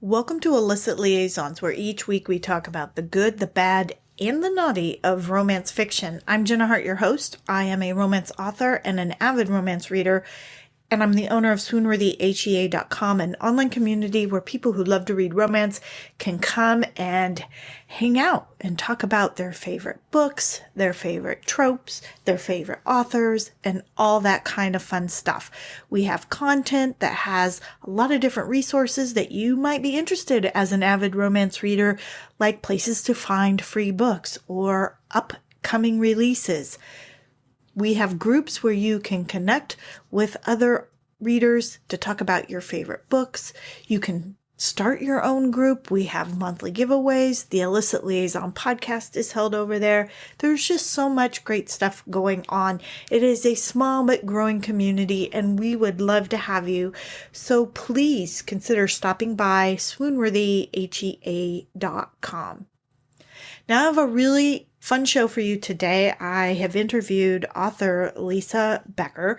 Welcome to Illicit Liaisons, where each week we talk about the good, the bad, and the naughty of romance fiction. I'm Jenna Hart, your host. I am a romance author and an avid romance reader, and I'm the owner of swoonworthyhea.com, an online community where people who love to read romance can come and hang out and talk about their favorite books, their favorite tropes, their favorite authors, and all that kind of fun stuff. We have content that has a lot of different resources that you might be interested in as an avid romance reader, like places to find free books or upcoming releases. We have groups where you can connect with other readers to talk about your favorite books. You can start your own group. We have monthly giveaways. The Illicit Liaison podcast is held over there. There's just so much great stuff going on. It is a small but growing community, and we would love to have you. So please consider stopping by swoonworthyhea.com. Now I have a really fun show for you today. I have interviewed author Lisa Becker,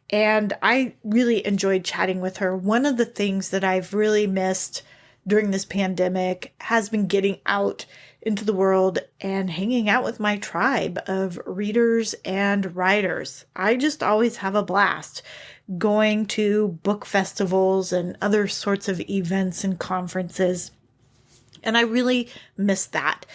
and I really enjoyed chatting with her. One of the things that I've really missed during this pandemic has been getting out into the world and hanging out with my tribe of readers and writers. I just always have a blast going to book festivals and other sorts of events and conferences, and I really miss that.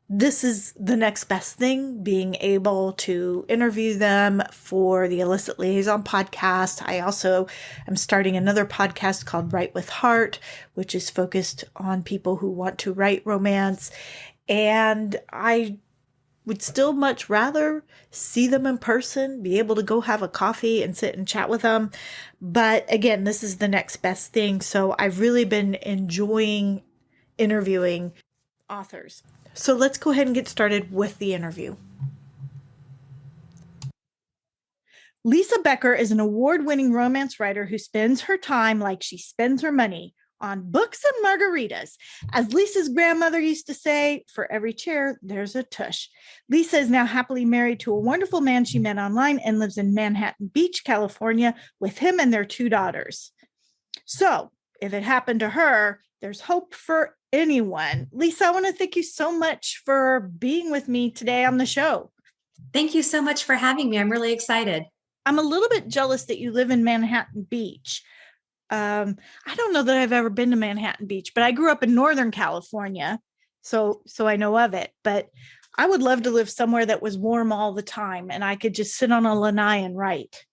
This is the next best thing, being able to interview them for the Illicit Liaison podcast. I also am starting another podcast called Write with Heart, which is focused on people who want to write romance. And I would still much rather see them in person, be able to go have a coffee and sit and chat with them. But again, this is the next best thing. So I've really been enjoying interviewing authors. So let's go ahead and get started with the interview. Lisa Becker is an award-winning romance writer who spends her time like she spends her money, on books and margaritas. As Lisa's grandmother used to say, for every chair, there's a tush. Lisa is now happily married to a wonderful man she met online and lives in Manhattan Beach, California, with him and their 2 daughters. So if it happened to her, there's hope for anyone. Lisa, I want to thank you so much for being with me today on the show. Thank you so much for having me. I'm really excited. I'm a little bit jealous that you live in Manhattan Beach. I don't know that I've ever been to Manhattan Beach, but I grew up in Northern California, so I know of it. But I would love to live somewhere that was warm all the time and I could just sit on a lanai and write.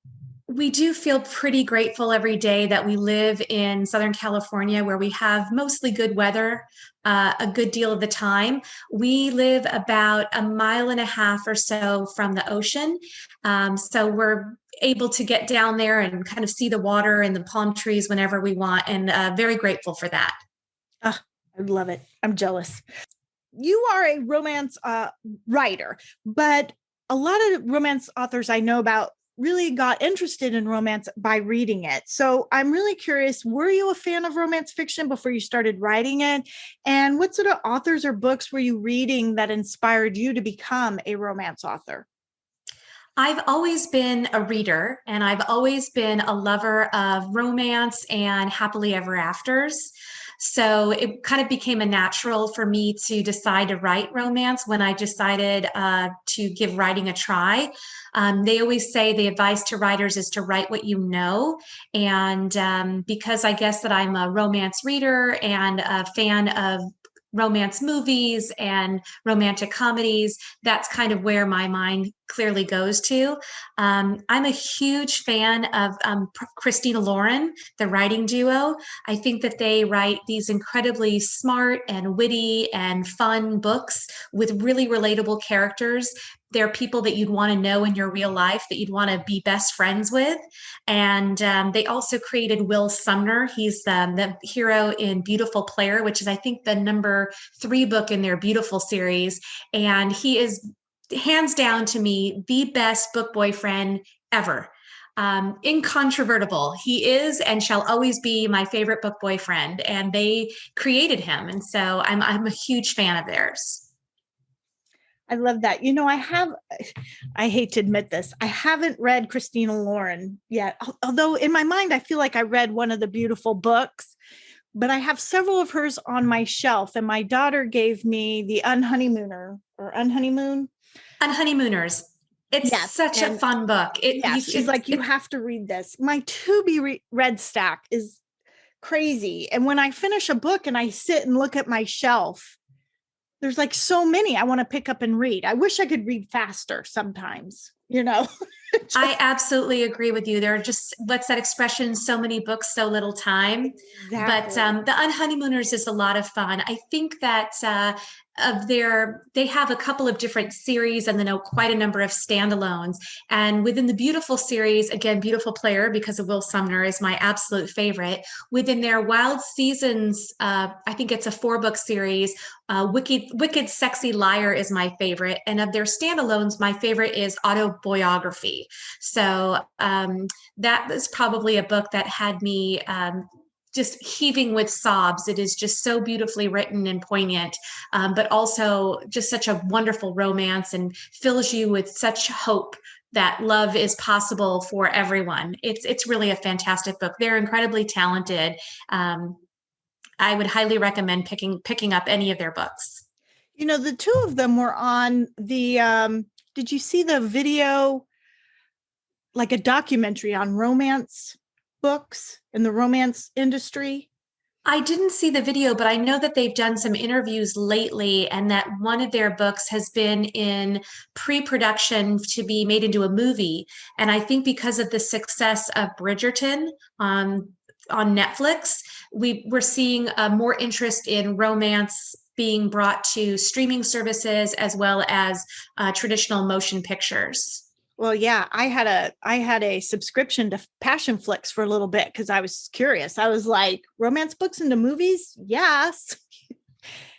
We do feel pretty grateful every day that we live in Southern California, where we have mostly good weather a good deal of the time. We live about 1.5 miles or so from the ocean. So we're able to get down there and kind of see the water and the palm trees whenever we want, and very grateful for that. I love it. I'm jealous. You are a romance writer, but a lot of romance authors I know about really got interested in romance by reading it. So I'm really curious, were you a fan of romance fiction before you started writing it? And what sort of authors or books were you reading that inspired you to become a romance author? I've always been a reader, and I've always been a lover of romance and happily ever afters. So it kind of became a natural for me to decide to write romance when I decided to give writing a try. They always say the advice to writers is to write what you know. And because I guess that I'm a romance reader and a fan of romance movies and romantic comedies, that's kind of where my mind clearly goes to. I'm a huge fan of Christina Lauren, the writing duo. I think that they write these incredibly smart and witty and fun books with really relatable characters. They're people that you'd want to know in your real life, that you'd want to be best friends with. And they also created Will Sumner. He's the hero in Beautiful Player, which is, I think, the number 3 book in their Beautiful series. And he is, hands down to me, the best book boyfriend ever. Incontrovertible. He is and shall always be my favorite book boyfriend. And they created him. And so I'm a huge fan of theirs. I love that. I hate to admit this, I haven't read Christina Lauren yet. Although in my mind, I feel like I read one of the Beautiful books, but I have several of hers on my shelf. And my daughter gave me the Unhoneymooner or Unhoneymoon. On Honeymooners. It's Yes. such a And fun book. yes, she's like, you have to read this. My read stack is crazy. And when I finish a book and I sit and look at my shelf, there's like so many I want to pick up and read. I wish I could read faster sometimes. I Just absolutely agree with you. There are just, what's that expression? So many books, so little time. But exactly. the Unhoneymooners is a lot of fun. I think that they have a couple of different series and then quite a number of standalones. And within the Beautiful series, again, Beautiful Player, because of Will Sumner, is my absolute favorite. Within their Wild Seasons, I think it's a 4-book series. Wicked Sexy Liar is my favorite. And of their standalones, my favorite is Autobiography. So that was probably a book that had me just heaving with sobs. It is just so beautifully written and poignant, but also just such a wonderful romance and fills you with such hope that love is possible for everyone. It's really a fantastic book. They're incredibly talented. Um, I would highly recommend picking up any of their books. The two of them were on the did you see the video, like a documentary on romance books in the romance industry? I didn't see the video, but I know that they've done some interviews lately and that one of their books has been in pre-production to be made into a movie. And I think because of the success of Bridgerton on Netflix, we're seeing more interest in romance being brought to streaming services as well as traditional motion pictures. Well, yeah, I had a subscription to Passion Flicks for a little bit because I was curious. I was like, romance books into movies? Yes. And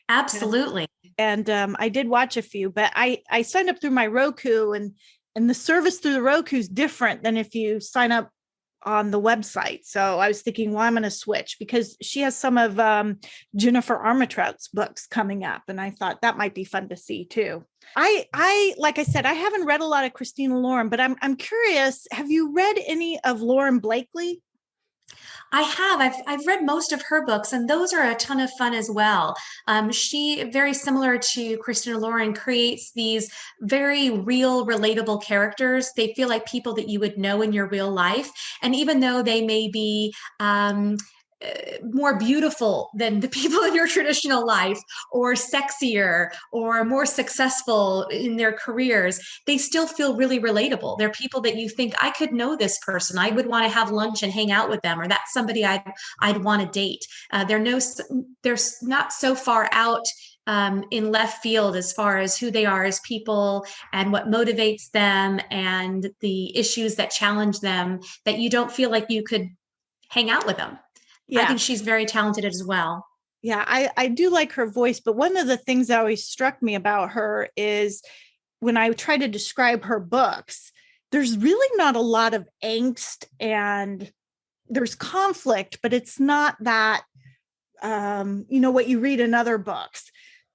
Absolutely. I did watch a few, but I signed up through my Roku, and the service through the Roku is different than if you sign up on the website. So I was thinking, well, I'm going to switch because she has some of Jennifer Armentrout's books coming up, and I thought that might be fun to see too. I like I said, I haven't read a lot of Christina Lauren, but I'm curious. Have you read any of Lauren Blakely? I have. I've read most of her books, and those are a ton of fun as well. She, very similar to Christina Lauren, creates these very real, relatable characters. They feel like people that you would know in your real life, and even though they may be more beautiful than the people in your traditional life, or sexier, or more successful in their careers, they still feel really relatable. They're people that you think, I could know this person. I would want to have lunch and hang out with them, or that's somebody I'd want to date. They're not so far out in left field as far as who they are as people and what motivates them and the issues that challenge them, that you don't feel like you could hang out with them. I Yeah. think she's very talented as well. Yeah, I do like her voice, but one of the things that always struck me about her is when I try to describe her books, there's really not a lot of angst, and there's conflict, but it's not that what you read in other books.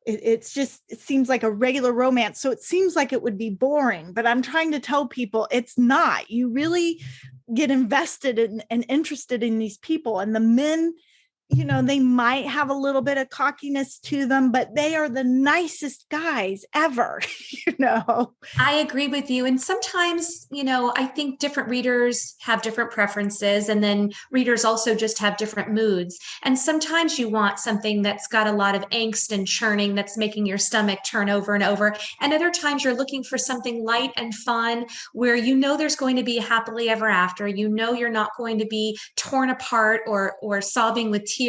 It's just, it seems like a regular romance. So it seems like it would be boring, but I'm trying to tell people it's not. You really get invested in and interested in these people, and the men, they might have a little bit of cockiness to them, but they are the nicest guys ever, you know. I agree with you. And sometimes, I think different readers have different preferences, and then readers also just have different moods. And sometimes you want something that's got a lot of angst and churning that's making your stomach turn over and over. And other times you're looking for something light and fun where there's going to be a happily ever after. You're not going to be torn apart or sobbing with tears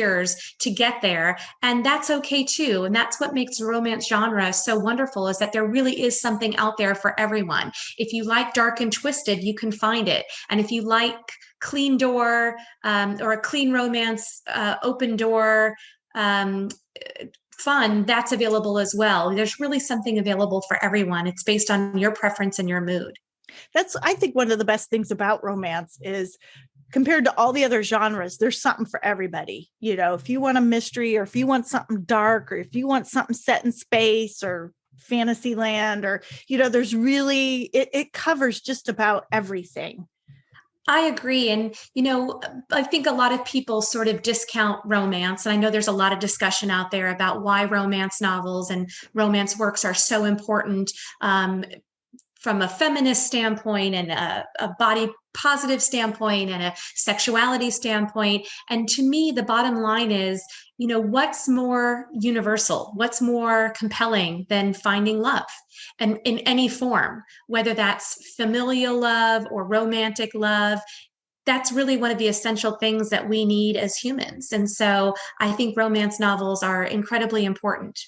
to get there. And that's okay too. And that's what makes the romance genre so wonderful, is that there really is something out there for everyone. If you like dark and twisted, you can find it. And if you like clean door or a clean romance, open door, um, fun, that's available as well. There's really something available for everyone. It's based on your preference and your mood. That's, I think, one of the best things about romance is, compared to all the other genres, there's something for everybody. If you want a mystery, or if you want something dark, or if you want something set in space or fantasy land, or there's really, it covers just about everything. I agree. And, I think a lot of people sort of discount romance. And I know there's a lot of discussion out there about why romance novels and romance works are so important. From a feminist standpoint and a body positive standpoint and a sexuality standpoint. And to me, the bottom line is, what's more universal? What's more compelling than finding love? And in any form, whether that's familial love or romantic love, that's really one of the essential things that we need as humans. And so I think romance novels are incredibly important.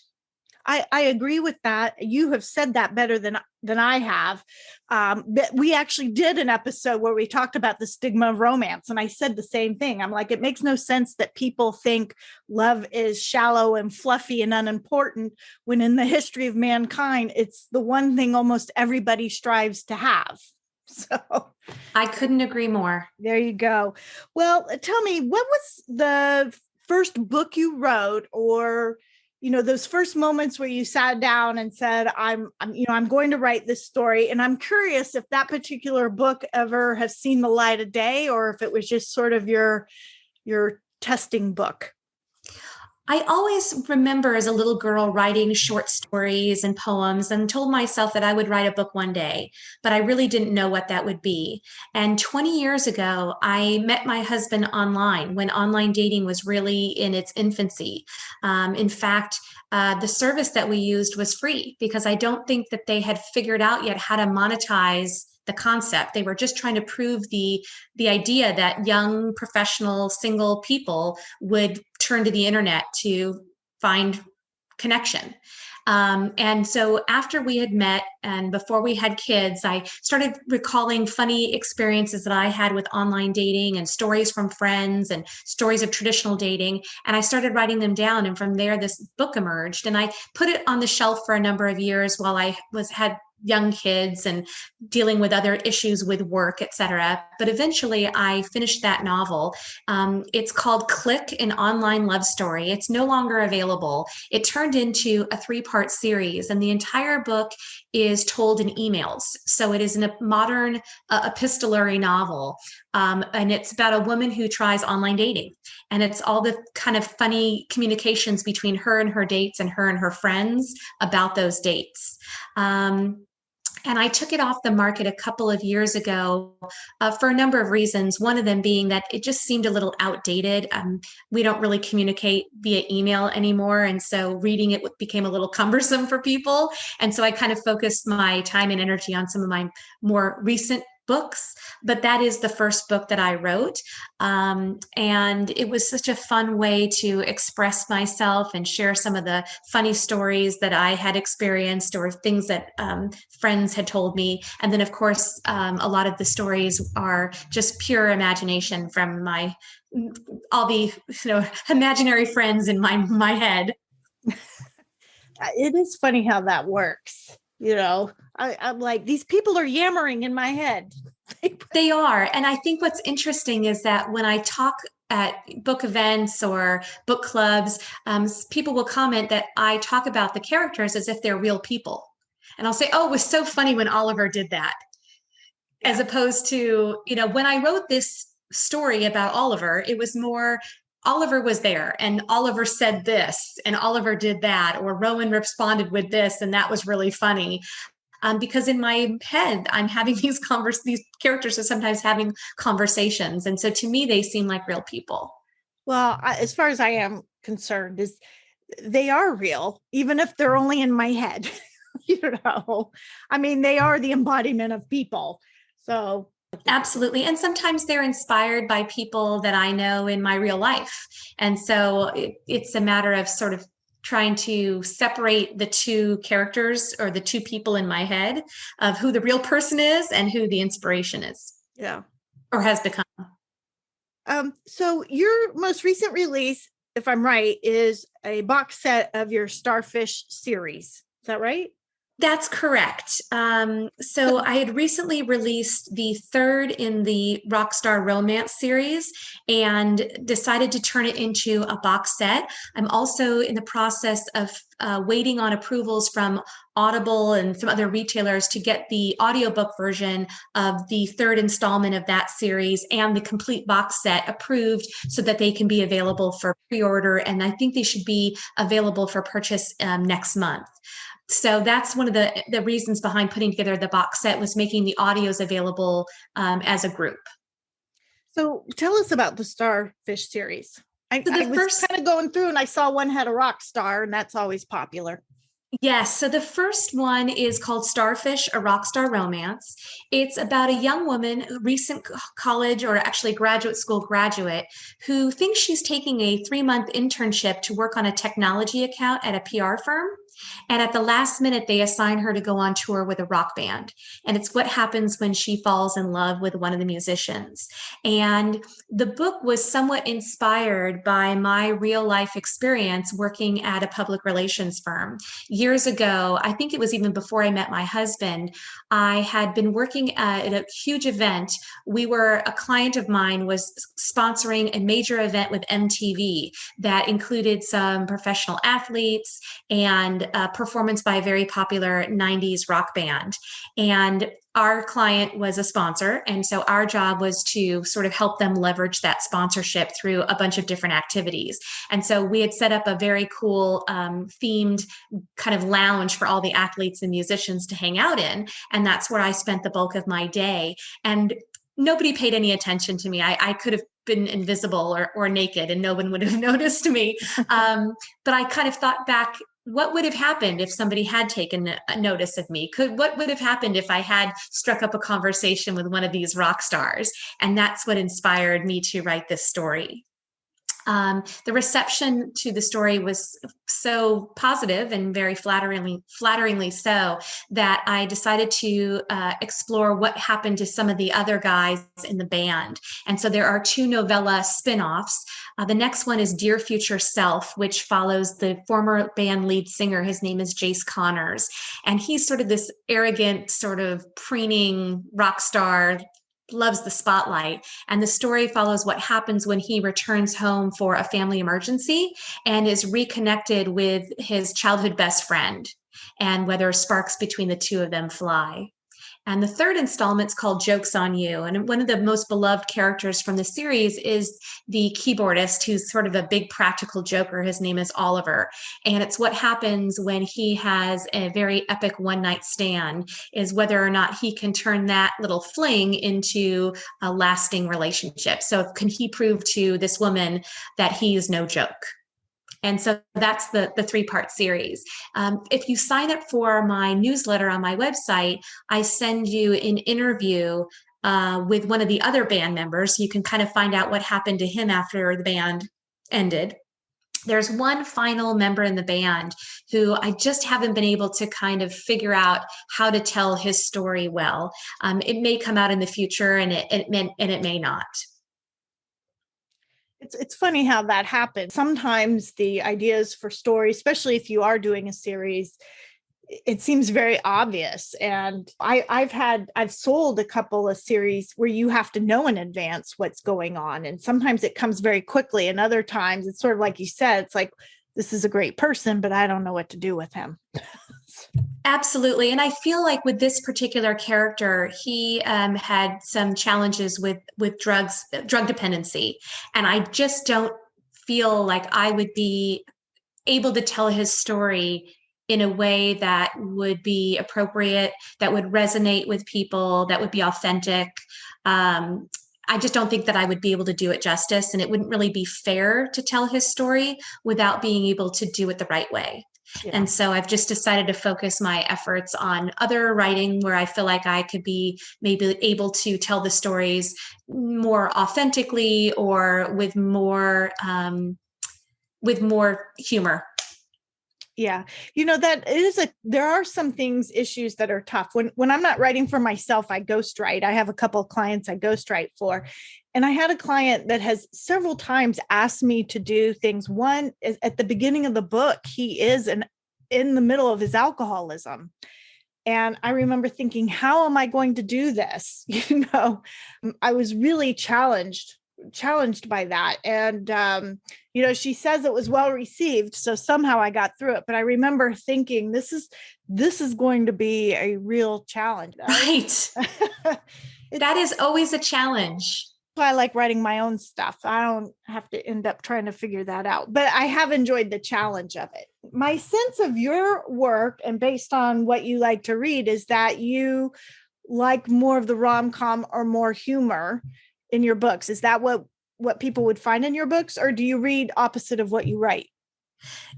I agree with that. You have said that better than I have. But we actually did an episode where we talked about the stigma of romance, and I said the same thing. I'm like, it makes no sense that people think love is shallow and fluffy and unimportant when in the history of mankind, it's the one thing almost everybody strives to have. So I couldn't agree more. there you go. Well, tell me, what was the first book you wrote, or those first moments where you sat down and said, I'm going to write this story. And I'm curious if that particular book ever has seen the light of day, or if it was just sort of your testing book. I always remember as a little girl writing short stories and poems and told myself that I would write a book one day, but I really didn't know what that would be. And 20 years ago, I met my husband online when online dating was really in its infancy. In fact, the service that we used was free because I don't think that they had figured out yet how to monetize the concept. They were just trying to prove the idea that young professional single people would turn to the internet to find connection. And so after we had met and before we had kids, I started recalling funny experiences that I had with online dating and stories from friends and stories of traditional dating. And I started writing them down. And from there, this book emerged. And I put it on the shelf for a number of years while I had young kids and dealing with other issues with work, etc. But eventually I finished that novel. It's called Click, an Online Love Story. It's no longer available. It turned into a 3-part series, and the entire book is told in emails. So it is a modern epistolary novel. And it's about a woman who tries online dating. And it's all the kind of funny communications between her and her dates and her and her friends about those dates. And I took it off the market a couple of years ago for a number of reasons. One of them being that it just seemed a little outdated. We don't really communicate via email anymore. And so reading it became a little cumbersome for people. And so I kind of focused my time and energy on some of my more recent books, but that is the first book that I wrote. And it was such a fun way to express myself and share some of the funny stories that I had experienced or things that friends had told me. And then, of course, a lot of the stories are just pure imagination from all the imaginary friends in my head. It is funny how that works. I'm like, these people are yammering in my head. They are. And I think what's interesting is that when I talk at book events or book clubs, people will comment that I talk about the characters as if they're real people. And I'll say, oh, it was so funny when Oliver did that. Yeah. As opposed to, when I wrote this story about Oliver, it was more Oliver was there and Oliver said this and Oliver did that, or Rowan responded with this and that was really funny. Because in my head, I'm having these characters are sometimes having conversations. And so to me, they seem like real people. Well, as far as I am concerned, is they are real, even if they're only in my head. I mean, they are the embodiment of people. So absolutely. And sometimes they're inspired by people that I know in my real life. And so it's a matter of sort of trying to separate the two characters or the two people in my head of who the real person is and who the inspiration is. Yeah. Or has become. So your most recent release, if I'm right, is a box set of your Starfish series. Is that right? That's correct. So I had recently released the third in the Rockstar Romance series and decided to turn it into a box set. I'm also in the process of waiting on approvals from Audible and some other retailers to get the audiobook version of the third installment of that series and the complete box set approved so that they can be available for pre-order. And I think they should be available for purchase next month. So that's one of the reasons behind putting together the box set, was making the audios available as a group. So tell us about the Starfish series. So I the was first kind of going through and I saw one had a rock star, and that's always popular. Yes. So the first one is called Starfish, a Rockstar Romance. It's about a young woman, a recent college or actually graduate school graduate, who thinks she's taking a 3-month internship to work on a technology account at a PR firm. And at the last minute, they assign her to go on tour with a rock band. And it's what happens when she falls in love with one of the musicians. And the book was somewhat inspired by my real life experience working at a public relations firm. Years ago, I think it was even before I met my husband, I had been working at a huge event. A client of mine was sponsoring a major event with MTV that included some professional athletes and performance by a very popular 90s rock band. And our client was a sponsor. And so our job was to sort of help them leverage that sponsorship through a bunch of different activities. And so we had set up a very cool themed kind of lounge for all the athletes and musicians to hang out in. And that's where I spent the bulk of my day. And nobody paid any attention to me. I could have been invisible or naked and no one would have noticed me. But I kind of thought back, what would have happened if somebody had taken a notice of me? What would have happened if I had struck up a conversation with one of these rock stars? And that's what inspired me to write this story. The reception to the story was so positive and very flatteringly so, that I decided to explore what happened to some of the other guys in the band. And so there are 2 novella spin-offs. The next one is Dear Future Self, which follows the former band lead singer. His name is Jace Connors. And he's sort of this arrogant, sort of preening rock star, loves the spotlight. And the story follows what happens when he returns home for a family emergency and is reconnected with his childhood best friend, and whether sparks between the two of them fly. And the third installment's called Jokes on You. And one of the most beloved characters from the series is the keyboardist, who's sort of a big practical joker. His name is Oliver. And it's what happens when he has a very epic one-night stand, is whether or not he can turn that little fling into a lasting relationship. So can he prove to this woman that he is no joke? And so that's the 3-part series. If you sign up for my newsletter on my website, I send you an interview with one of the other band members. You can kind of find out what happened to him after the band ended. There's one final member in the band who I just haven't been able to kind of figure out how to tell his story well. It may come out in the future, and it may not. It's funny how that happens. Sometimes the ideas for stories, especially if you are doing a series, it seems very obvious. And I've sold a couple of series where you have to know in advance what's going on. And sometimes it comes very quickly. And other times it's sort of like you said, it's like, this is a great person, but I don't know what to do with him. Absolutely. And I feel like with this particular character, he had some challenges with drug dependency. And I just don't feel like I would be able to tell his story in a way that would be appropriate, that would resonate with people, that would be authentic. I just don't think that I would be able to do it justice, and it wouldn't really be fair to tell his story without being able to do it the right way. Yeah. And so I've just decided to focus my efforts on other writing where I feel like I could be maybe able to tell the stories more authentically or with more humor. Yeah. There are some issues that are tough. When I'm not writing for myself, I ghostwrite. I have a couple of clients I ghostwrite for. And I had a client that has several times asked me to do things. One is at the beginning of the book, he is in the middle of his alcoholism. And I remember thinking, how am I going to do this? I was really challenged by that. And She says it was well received, so somehow I got through it. But I remember thinking, this is going to be a real challenge. Right. It's That is always a challenge. why I like writing my own stuff. I don't have to end up trying to figure that out, but I have enjoyed the challenge of it. My sense of your work, and based on what you like to read, is that you like more of the rom-com or more humor in your books. Is that what people would find in your books, or do you read opposite of what you write?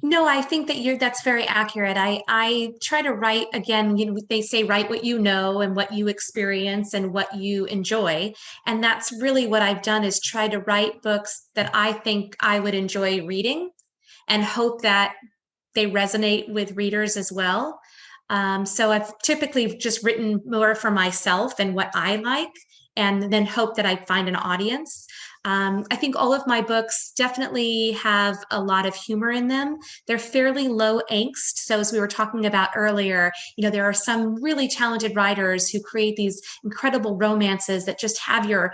No, I think that that's very accurate. I try to write again, they say write what you know and what you experience and what you enjoy. And that's really what I've done is try to write books that I think I would enjoy reading and hope that they resonate with readers as well. So I've typically just written more for myself and what I like, and then hope that I find an audience. I think all of my books definitely have a lot of humor in them. They're fairly low angst. So as we were talking about earlier, there are some really talented writers who create these incredible romances that just have your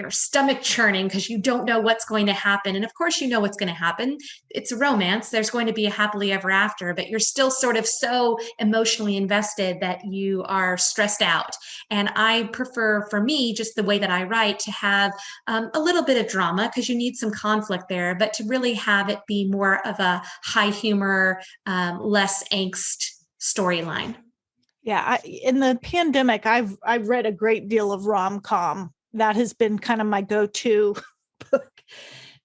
stomach churning because you don't know what's going to happen. And of course, you know what's going to happen. It's a romance. There's going to be a happily ever after, but you're still sort of so emotionally invested that you are stressed out. And I prefer, for me, just the way that I write, to have a little bit of drama because you need some conflict there, but to really have it be more of a high humor, less angst storyline. Yeah, in the pandemic, I've read a great deal of rom-com. That has been kind of my go-to book.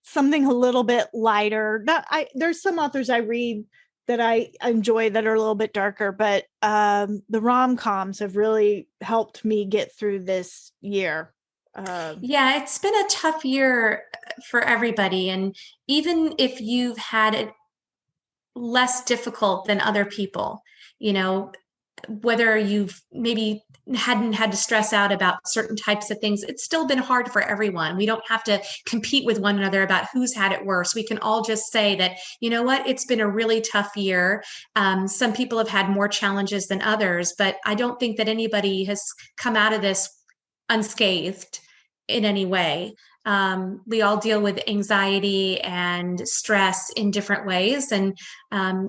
Something a little bit lighter. Not I There's some authors I read that I enjoy that are a little bit darker, but the rom-coms have really helped me get through this year. Yeah, it's been a tough year for everybody. And even if you've had it less difficult than other people, you know, whether you've maybe hadn't had to stress out about certain types of things, it's still been hard for everyone. We don't have to compete with one another about who's had it worse. We can all just say that, you know what, it's been a really tough year. Some people have had more challenges than others, but I don't think that anybody has come out of this unscathed in any way. We all deal with anxiety and stress in different ways, and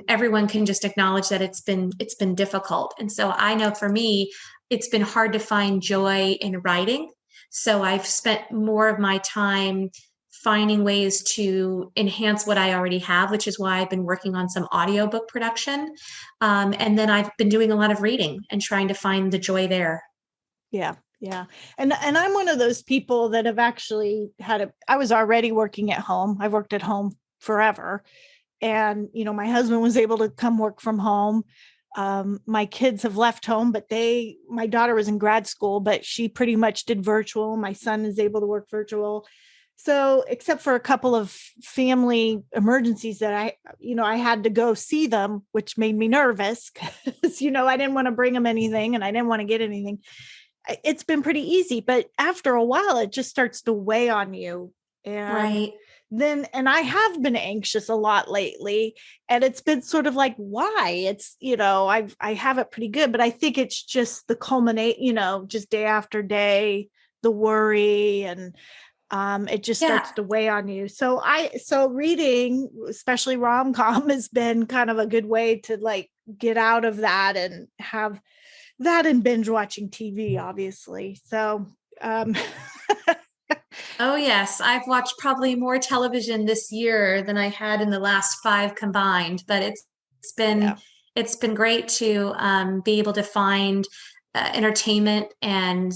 everyone can just acknowledge that it's been difficult. And so I know for me, it's been hard to find joy in writing. So I've spent more of my time finding ways to enhance what I already have, which is why I've been working on some audiobook production. And then I've been doing a lot of reading and trying to find the joy there. Yeah. Yeah. And I'm one of those people that have actually I was already working at home. I've worked at home forever. And, my husband was able to come work from home. My kids have left home, but my daughter was in grad school, but she pretty much did virtual. My son is able to work virtual. So, except for a couple of family emergencies that I had to go see them, which made me nervous because, I didn't want to bring them anything and I didn't want to get anything. It's been pretty easy, but after a while, it just starts to weigh on you. And Right. and I have been anxious a lot lately, and it's been sort of like, why? It's, I have it pretty good, but I think it's just the culminate, just day after day, the worry, and it just Yeah. starts to weigh on you. So reading, especially rom-com, has been kind of a good way to like get out of that and have that and binge watching TV, obviously. So, um, Oh, yes. I've watched probably more television this year than I had in the last five combined, but it's been yeah, it's been great to be able to find entertainment and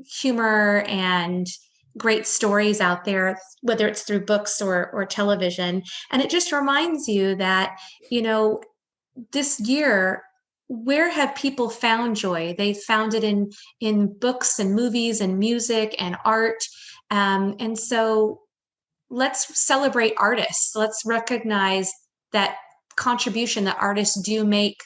humor and great stories out there, whether it's through books or television. And it just reminds you that, you know, this year, where have people found joy? They found it in books and movies and music and art. And so let's celebrate artists. Let's recognize that contribution that artists do make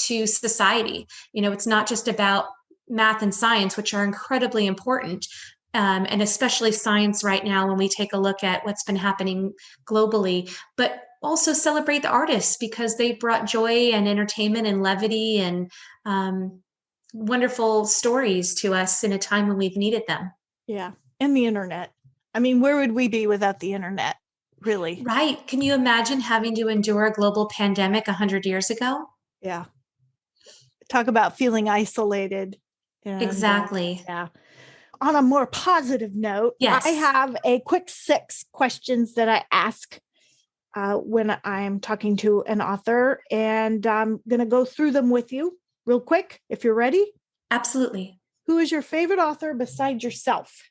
to society. It's not just about math and science, which are incredibly important. And especially science right now, when we take a look at what's been happening globally, but also celebrate the artists because they brought joy and entertainment and levity and wonderful stories to us in a time when we've needed them. yeah. And the internet. I mean, where would we be without the internet? really. Right. Can you imagine having to endure a global pandemic 100 years ago? Yeah. Talk about feeling isolated. And Exactly. yeah. On a more positive note, I Yes, have a quick 6 questions that I ask when I'm talking to an author, and I'm going to go through them with you real quick if you're ready. absolutely. Who is your favorite author besides yourself?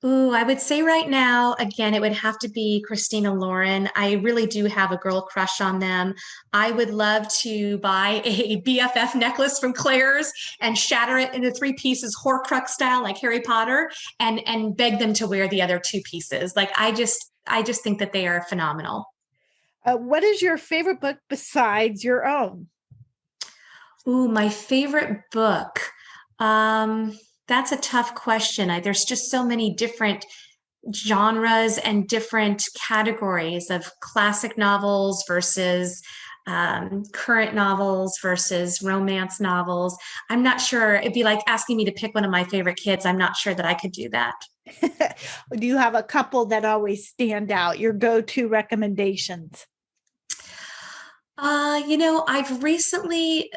Ooh, I would say right now, again, it would have to be Christina Lauren. I really do have a girl crush on them. I would love to buy a BFF necklace from Claire's and shatter it into 3 pieces, Horcrux style, like Harry Potter, and beg them to wear the other 2 pieces. Like I just think that they are phenomenal. What is your favorite book besides your own? Ooh, my favorite book. Um, that's a tough question. There's just so many different genres and different categories of classic novels versus current novels versus romance novels. I'm not sure. It'd be like asking me to pick one of my favorite kids. I'm not sure that I could do that. Do you have a couple that always stand out, your go-to recommendations? I've recently,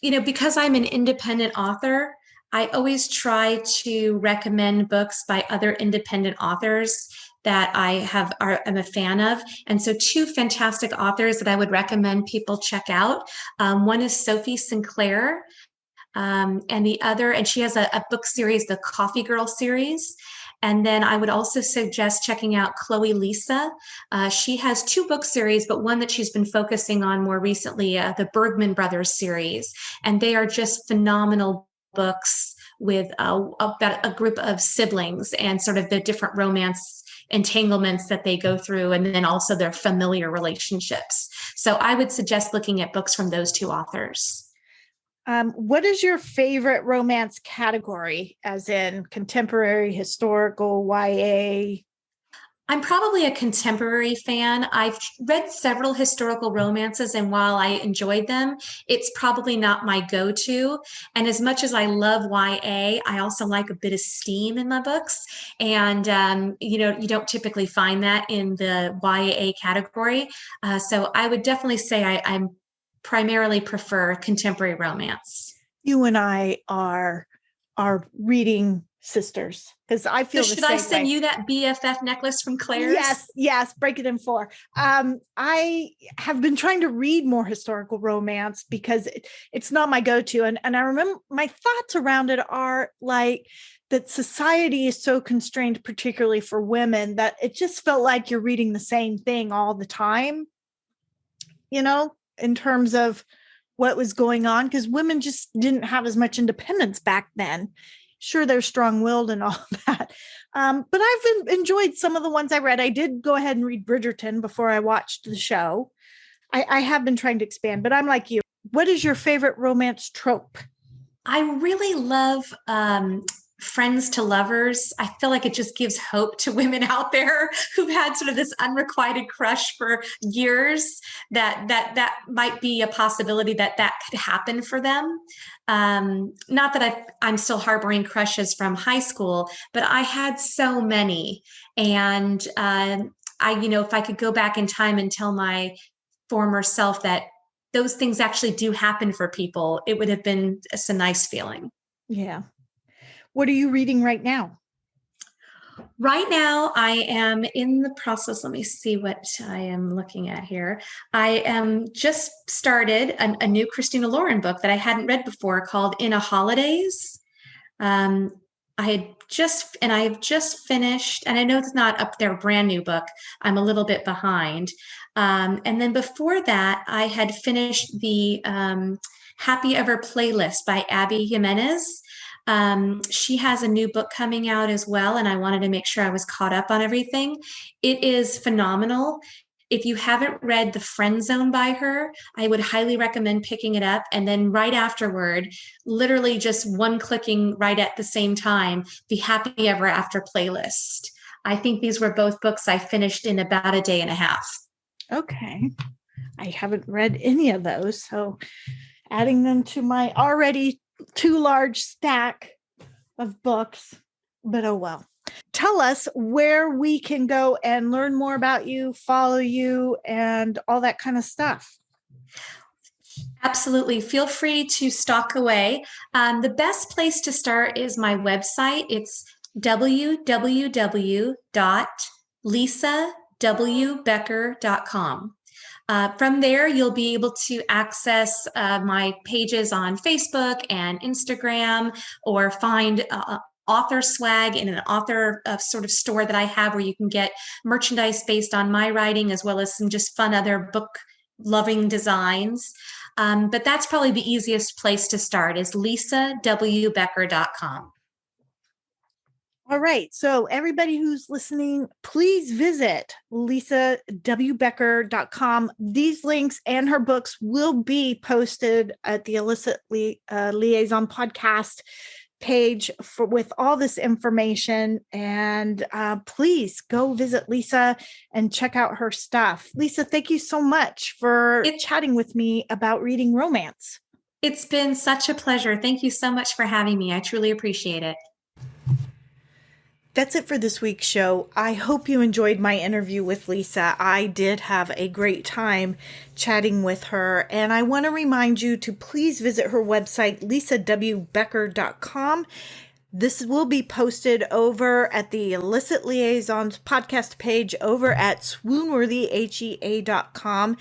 because I'm an independent author, I always try to recommend books by other independent authors that I'm a fan of. And so, 2 fantastic authors that I would recommend people check out. One is Sophie Sinclair, and the other, and she has a book series, the Coffee Girl series. And then I would also suggest checking out Chloe Lisa. She has 2 book series, but one that she's been focusing on more recently, the Bergman Brothers series. And they are just phenomenal books with about a group of siblings and sort of the different romance entanglements that they go through, and then also their familiar relationships. So I would suggest looking at books from those 2 authors. What is your favorite romance category, as in contemporary, historical, YA? I'm probably a contemporary fan. I've read several historical romances, and while I enjoyed them, it's probably not my go to. And as much as I love YA, I also like a bit of steam in my books. And, you don't typically find that in the YA category. So I would definitely say I'm primarily prefer contemporary romance. You and I are reading sisters because I So feel the should I same send way. you that BFF necklace from Claire's? Yes, yes, break it in four. I have been trying to read more historical romance because it's not my go-to. And I remember my thoughts around it are like that society is so constrained, particularly for women, that it just felt like you're reading the same thing all the time, in terms of what was going on, because women just didn't have as much independence back then. Sure, they're strong-willed and all that, but I've enjoyed some of the ones I read. I did go ahead and read Bridgerton before I watched the show. I have been trying to expand, but I'm like you. What is your favorite romance trope? I really love friends to lovers. I feel like it just gives hope to women out there who've had sort of this unrequited crush for years, that might be a possibility that could happen for them. Not that I'm still harboring crushes from high school, but I had so many. And if I could go back in time and tell my former self that those things actually do happen for people, it would have been just a nice feeling. Yeah. What are you reading right now? Right now, I am in the process. Let me see what I am looking at here. I am just started a new Christina Lauren book that I hadn't read before called In a Holidays. Um, I have just finished, and I know it's not up there, brand new book. I'm a little bit behind. And then before that, I had finished the Happy Ever playlist by Abby Jimenez. She has a new book coming out as well, and I wanted to make sure I was caught up on everything. It is phenomenal. If you haven't read The Friend Zone by her, I would highly recommend picking it up. And then right afterward, literally just one clicking right at the same time, the Happy Ever After playlist. I think these were both books I finished in about a day and a half. Okay. I haven't read any of those, so adding them to my already too large stack of books, but oh well. Tell us where we can go and learn more about you, follow you, and all that kind of stuff. Absolutely. Feel free to stalk away. The best place to start is my website. It's www.lisawbecker.com. From there, you'll be able to access my pages on Facebook and Instagram, or find author swag in an author sort of store that I have, where you can get merchandise based on my writing, as well as some just fun other book loving designs. But that's probably the easiest place to start, is lisawbecker.com. All right. So, everybody who's listening, please visit lisawbecker.com. These links and her books will be posted at the Illicit Liaison podcast page with all this information. And please go visit Lisa and check out her stuff. Lisa, thank you so much for chatting with me about reading romance. It's been such a pleasure. Thank you so much for having me. I truly appreciate it. That's it for this week's show. I hope you enjoyed my interview with Lisa. I did have a great time chatting with her, and I want to remind you to please visit her website, lisawbecker.com. This will be posted over at the Illicit Liaisons podcast page over at swoonworthyhea.com.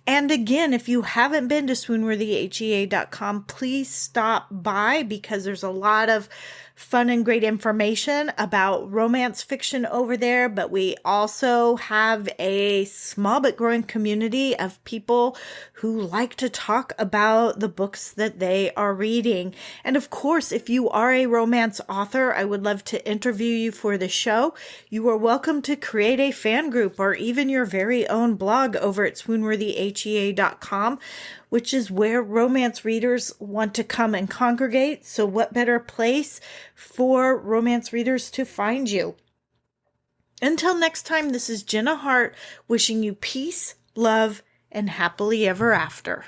And again, if you haven't been to swoonworthyhea.com, please stop by, because there's a lot of fun and great information about romance fiction over there. But we also have a small but growing community of people who like to talk about the books that they are reading. And of course, if you are a romance author, I would love to interview you for the show. You are welcome to create a fan group or even your very own blog over at swoonworthyhea.com, which is where romance readers want to come and congregate. So what better place for romance readers to find you? Until next time, this is Jenna Hart wishing you peace, love, and happily ever after.